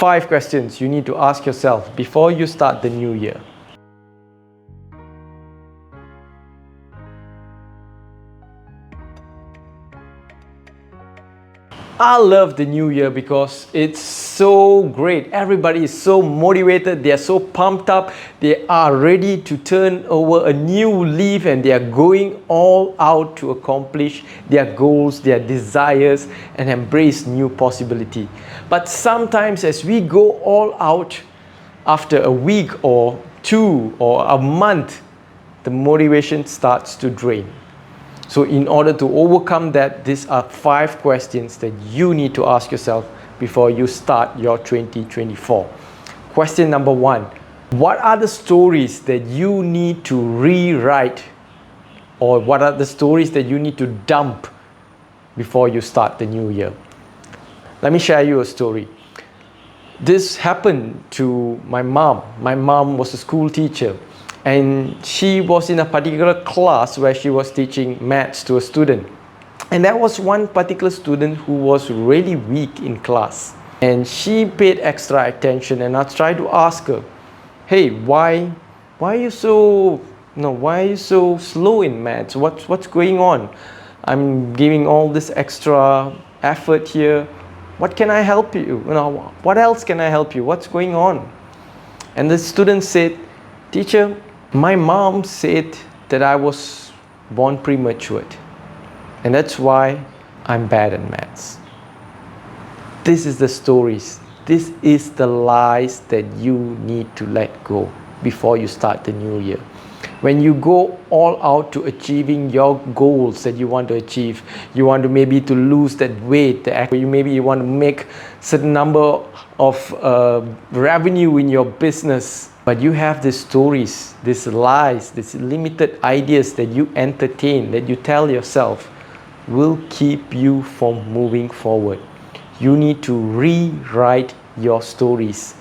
5 questions you need to ask yourself before you start the new year. I love the new year because it's so great. Everybody is so motivated, they are so pumped up, they are ready to turn over a new leaf and they are going all out to accomplish their goals, their desires and embrace new possibility. But sometimes as we go all out, after a week or 2 or a month, the motivation starts to drain. So in order to overcome that, these are 5 questions that you need to ask yourself before you start your 2024. Question number 1. What are the stories that you need to rewrite, or what are the stories that you need to dump before you start the new year? Let me share you a story. This happened to my mom. My mom was a school teacher. And she was in a particular class where she was teaching maths to a student. And there was one particular student who was really weak in class. And she paid extra attention, and I tried to ask her, hey, why are you so slow in maths? What's going on? I'm giving all this extra effort here. What can I help you? What else can I help you? What's going on? And the student said, teacher, my mom said that I was born premature, and that's why I'm bad at maths. This is the stories. This is the lies that you need to let go before you start the new year. When you go all out to achieving your goals that you want to achieve, you want to maybe to lose that weight, maybe you want to make certain number of revenue in your business, but you have these stories, these lies, these limited ideas that you entertain, that you tell yourself, will keep you from moving forward. You need to rewrite your stories.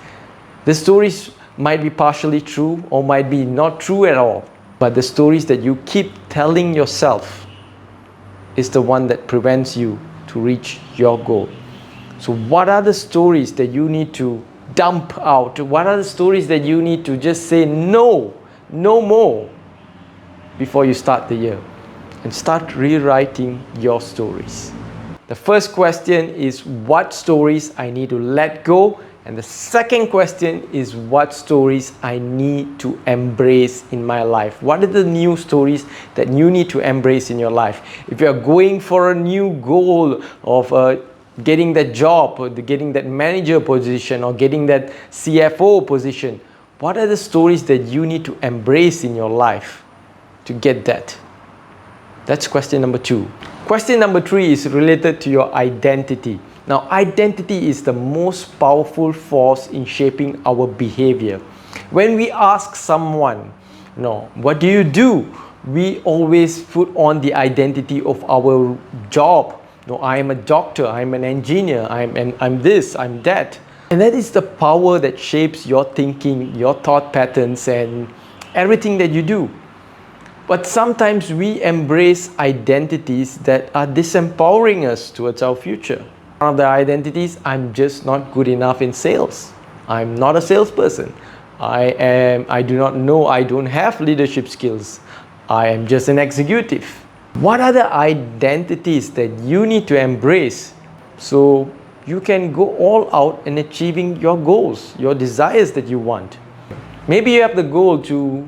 The stories might be partially true or might be not true at all, but the stories that you keep telling yourself is the one that prevents you to reach your goal. So what are the stories that you need to dump out? What are the stories that you need to just say no more before you start the year, and start rewriting your stories? The first question is what stories I need to let go, and the second question is what stories I need to embrace in my life. What are the new stories that you need to embrace in your life? If you are going for a new goal of getting that job, or getting that manager position, or getting that CFO position, what are the stories that you need to embrace in your life to get that? That's question number 2. Question number 3 is related to your identity. Now, identity is the most powerful force in shaping our behavior. When we ask someone, what do you do? We always put on the identity of our job. I am a doctor, I'm an engineer, I'm this, I'm that. And that is the power that shapes your thinking, your thought patterns, and everything that you do. But sometimes we embrace identities that are disempowering us towards our future. One of the identities, I'm just not good enough in sales. I'm not a salesperson. I don't have leadership skills. I am just an executive. What are the identities that you need to embrace so you can go all out in achieving your goals, your desires that you want? Maybe you have the goal to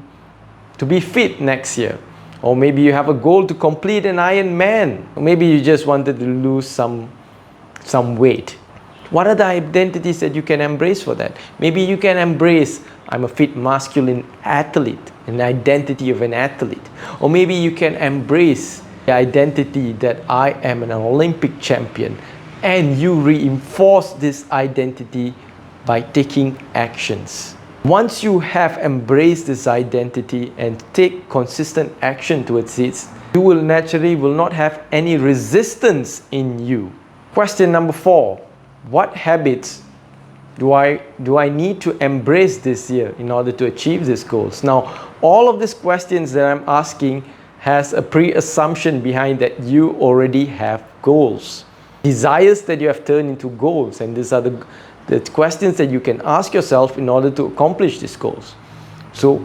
be fit next year, or maybe you have a goal to complete an Ironman, or maybe you just wanted to lose some weight. What are the identities that you can embrace for that? Maybe you can embrace, I'm a fit masculine athlete, an identity of an athlete. Or maybe you can embrace the identity that I am an Olympic champion, and you reinforce this identity by taking actions. Once you have embraced this identity and take consistent action towards it, you will naturally not have any resistance in you. Question number 4. What habits do I need to embrace this year in order to achieve these goals? Now, all of these questions that I'm asking has a pre-assumption behind that you already have goals. Desires that you have turned into goals, and these are the questions that you can ask yourself in order to accomplish these goals. So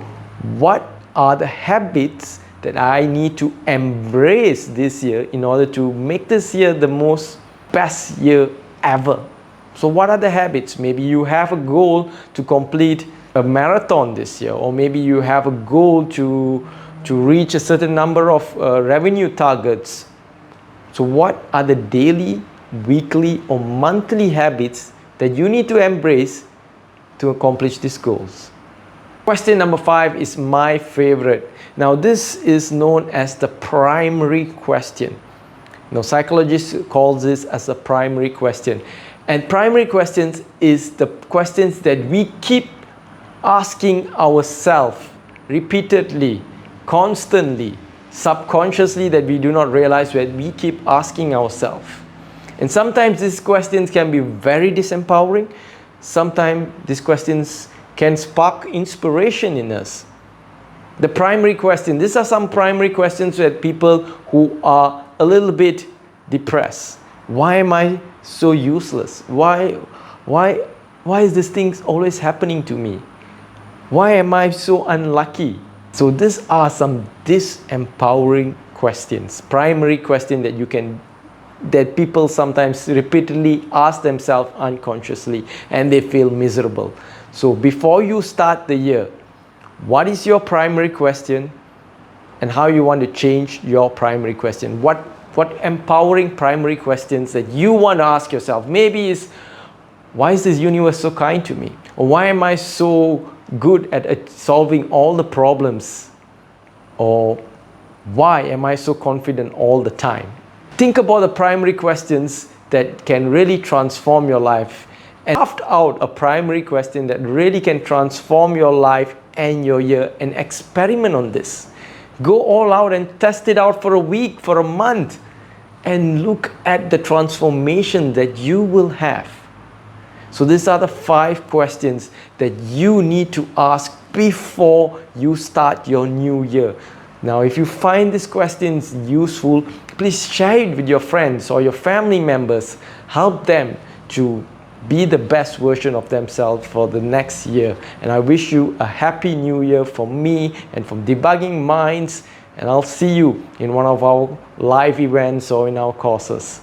what are the habits that I need to embrace this year in order to make this year the most best year ever? So what are the habits? Maybe you have a goal to complete a marathon this year, or maybe you have a goal to reach a certain number of revenue targets. So what are the daily, weekly or monthly habits that you need to embrace to accomplish these goals? Question number 5 is my favorite. Now this is known as the primary question. Now psychologists call this as a primary question. And primary questions is the questions that we keep asking ourselves repeatedly, constantly, subconsciously, that we do not realize that we keep asking ourselves. And sometimes these questions can be very disempowering. Sometimes these questions can spark inspiration in us. The primary question, these are some primary questions that people who are a little bit depressed. Why am I so useless? Why is this thing always happening to me? Why am I so unlucky? So these are some disempowering questions, primary question that people sometimes repeatedly ask themselves unconsciously, and they feel miserable. So before you start the year, what is your primary question and how you want to change your primary question? What empowering primary questions that you want to ask yourself? Maybe is, why is this universe so kind to me? Or why am I so good at solving all the problems? Or why am I so confident all the time? Think about the primary questions that can really transform your life, and craft out a primary question that really can transform your life and your year, and experiment on this. Go all out and test it out for a week, for a month, and look at the transformation that you will have. So these are the 5 questions that you need to ask before you start your new year. Now, if you find these questions useful, please share it with your friends or your family members. Help them to be the best version of themselves for the next year. And I wish you a happy new year from me and from Debugging Minds. And I'll see you in one of our live events or in our courses.